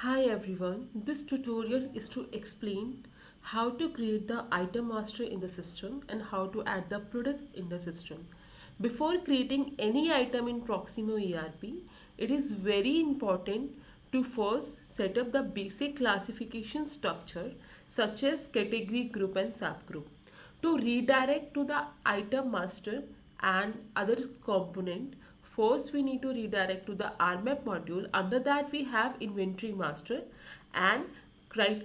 Hi everyone, this tutorial is to explain how to create the item master in the system and how to add the products in the system. Before creating any item in Proximo ERP, it is very important to first set up the basic classification structure such as category, group and subgroup. To redirect to the item master and other component, first we need to redirect to the RMAP module. Under that we have inventory master, and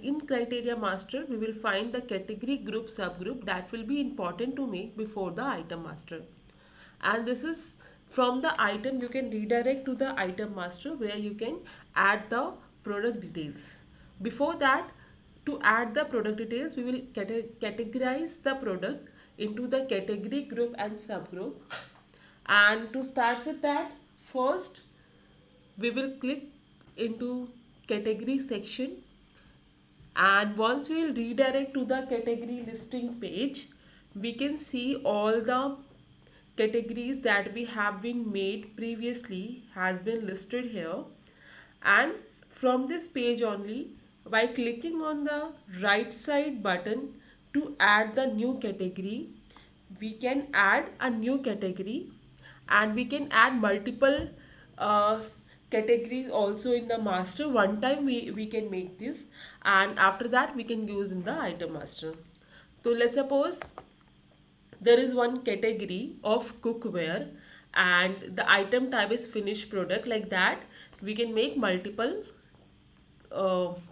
in criteria master we will find the category, group, subgroup that will be important to make before the item master. And this is from the item you can redirect to the item master where you can add the product details. Before that, to add the product details, we will categorize the product into the category, group and subgroup. And to start with that, first we will click into category section, and once we will redirect to the category listing page, we can see all the categories that we have been made previously has been listed here. And from this page only, by clicking on the right side button to add the new category, we can add a new category, and we can add multiple uh, categories also in the master. One time we can make this, and after that we can use in the item master. So let's suppose there is one category of cookware and the item type is finished product. Like that we can make multiple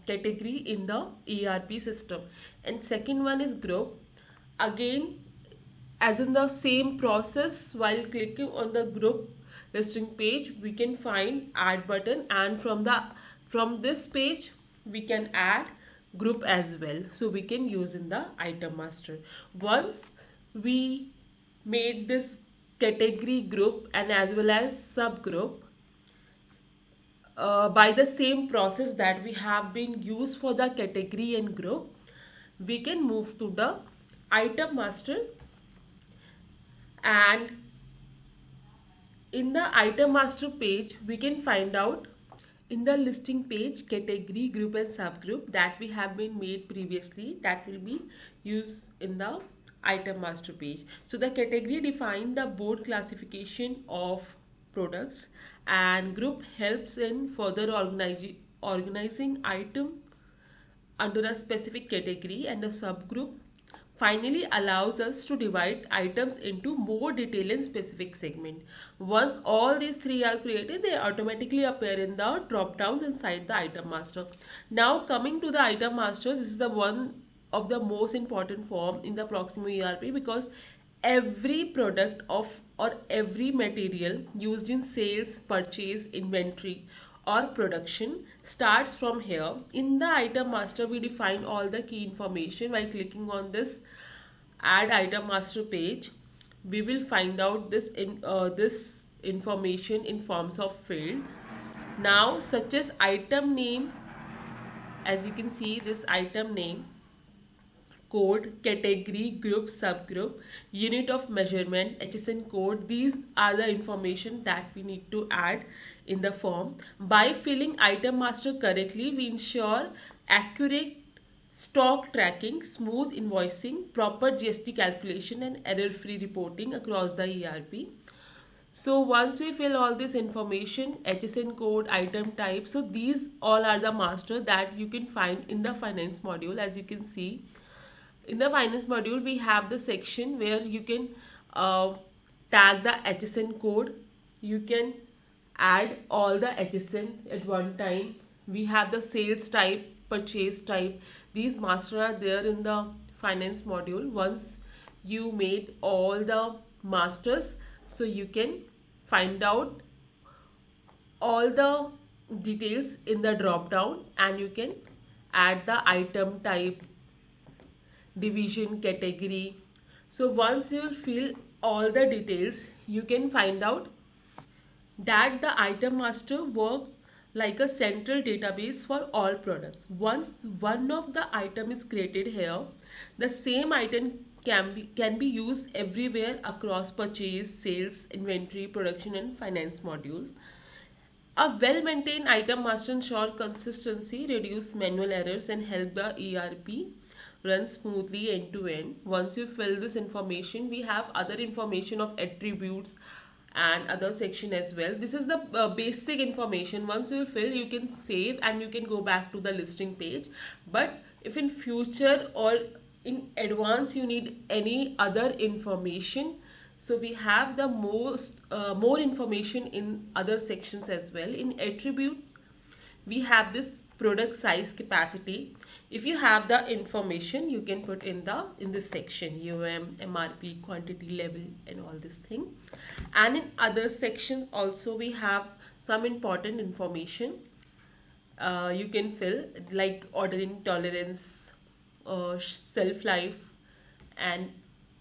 category in the ERP system. And second one is group. Again, as in the same process, while clicking on the group listing page, we can find add button, and from this page we can add group as well, so we can use in the item master. Once we made this category, group and as well as subgroup, by the same process that we have been used for the category and group, we can move to the item master. And in the item master page we can find out in the listing page category, group and subgroup that we have been made previously, that will be used in the item master page. So the category define the board classification of products, and group helps in further organizing item under a specific category, and a subgroup finally allows us to divide items into more detailed and specific segment. Once all these three are created, they automatically appear in the drop downs inside the item master. Now coming to the item master, this is the one of the most important form in the Proximo ERP, because every product of or every material used in sales, purchase, inventory or production starts from here. In the item master we define all the key information. By clicking on this add item master page, we will find out this information in forms of field now, such as item name. As you can see, this item name, code, category, group, subgroup, unit of measurement, HSN code. These are the information that we need to add in the form. By filling item master correctly, we ensure accurate stock tracking, smooth invoicing, proper GST calculation and error-free reporting across the ERP. So once we fill all this information, HSN code, item type, so these all are the master that you can find in the finance module. As you can see, in the finance module we have the section where you can tag the HSN code. You can add all the HSN at one time. We have the sales type, purchase type. These master are there in the finance module. Once you made all the masters, so you can find out all the details in the drop down, and you can add the item type, division, category. So once you fill all the details, you can find out that the item master works like a central database for all products. Once one of the item is created here, the same item can be used everywhere across purchase, sales, inventory, production and finance modules. A well-maintained item master ensure consistency, reduce manual errors, and help the ERP run smoothly end to end. Once you fill this information, we have other information of attributes and other section as well. This is the basic information. Once you fill, you can save and you can go back to the listing page. But if in future or in advance you need any other information, so we have the more information in other sections as well. In attributes, we have this product size capacity. If you have the information, you can put in this section MRP, quantity, level, and all this thing. And in other sections also we have some important information. You can fill like ordering tolerance, shelf life, and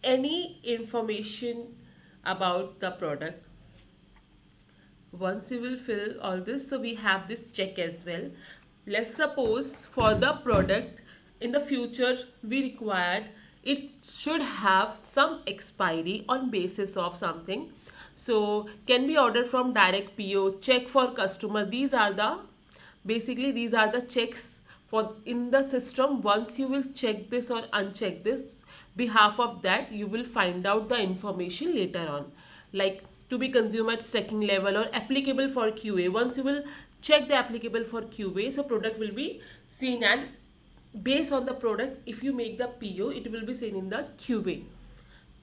any information about the product. Once you will fill all this, so we have this check as well. Let's suppose for the product in the future we required, it should have some expiry on basis of something. So can be ordered from direct PO, check for customer. These are the basically these are the checks for in the system. Once you will check this or uncheck this, behalf of that you will find out the information later on, like to be consumed at checking level or applicable for QA. Once you will check the applicable for QA, so product will be seen, and based on the product, if you make the PO, it will be seen in the QA.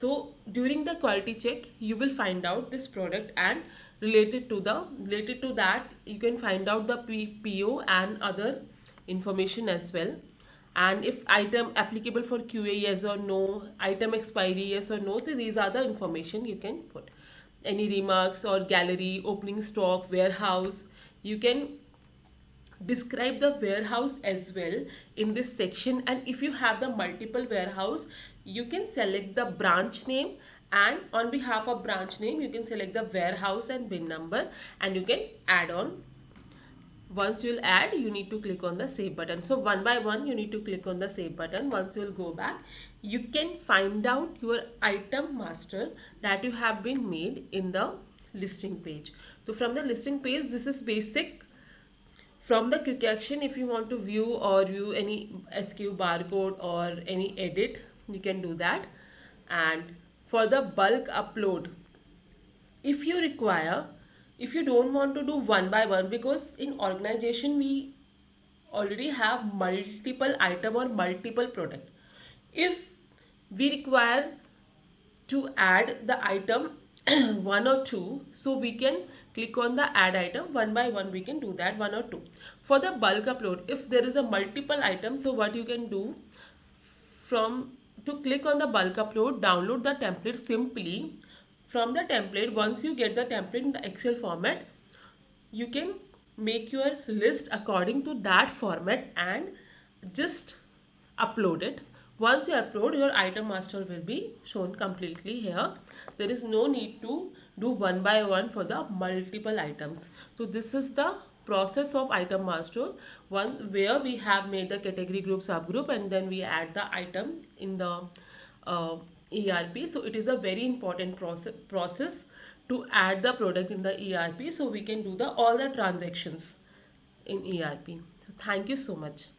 So during the quality check, you will find out this product, and related to that, you can find out the PO and other information as well. And if item applicable for QA, yes or no, item expiry, yes or no. So these are the information you can put. Any remarks or gallery, opening stock, warehouse, you can describe the warehouse as well in this section. And if you have the multiple warehouse, you can select the branch name, and on behalf of branch name you can select the warehouse and bin number, and you can add on. Once you'll add, you need to click on the save button. So one by one you need to click on the save button. Once you'll go back, you can find out your item master that you have been made in the listing page. So from the listing page, this is basic. From the quick action, if you want to view or view any SKU barcode or any edit, you can do that. And for the bulk upload, if you require, if you don't want to do one by one, because in organization we already have multiple item or multiple product. If we require to add the item one or two, so we can click on the add item. One by one we can do that, one or two. For the bulk upload, if there is a multiple item, so what you can do, from to click on the bulk upload, download the template simply. From the template, once you get the template in the Excel format, you can make your list according to that format and just upload it. Once you upload, your item master will be shown completely here. There is no need to do one by one for the multiple items. So this is the process of item master, one where we have made the category group subgroup, and then we add the item in the ERP. So it is a very important process to add the product in the ERP, so we can do all the transactions in ERP. So thank you so much.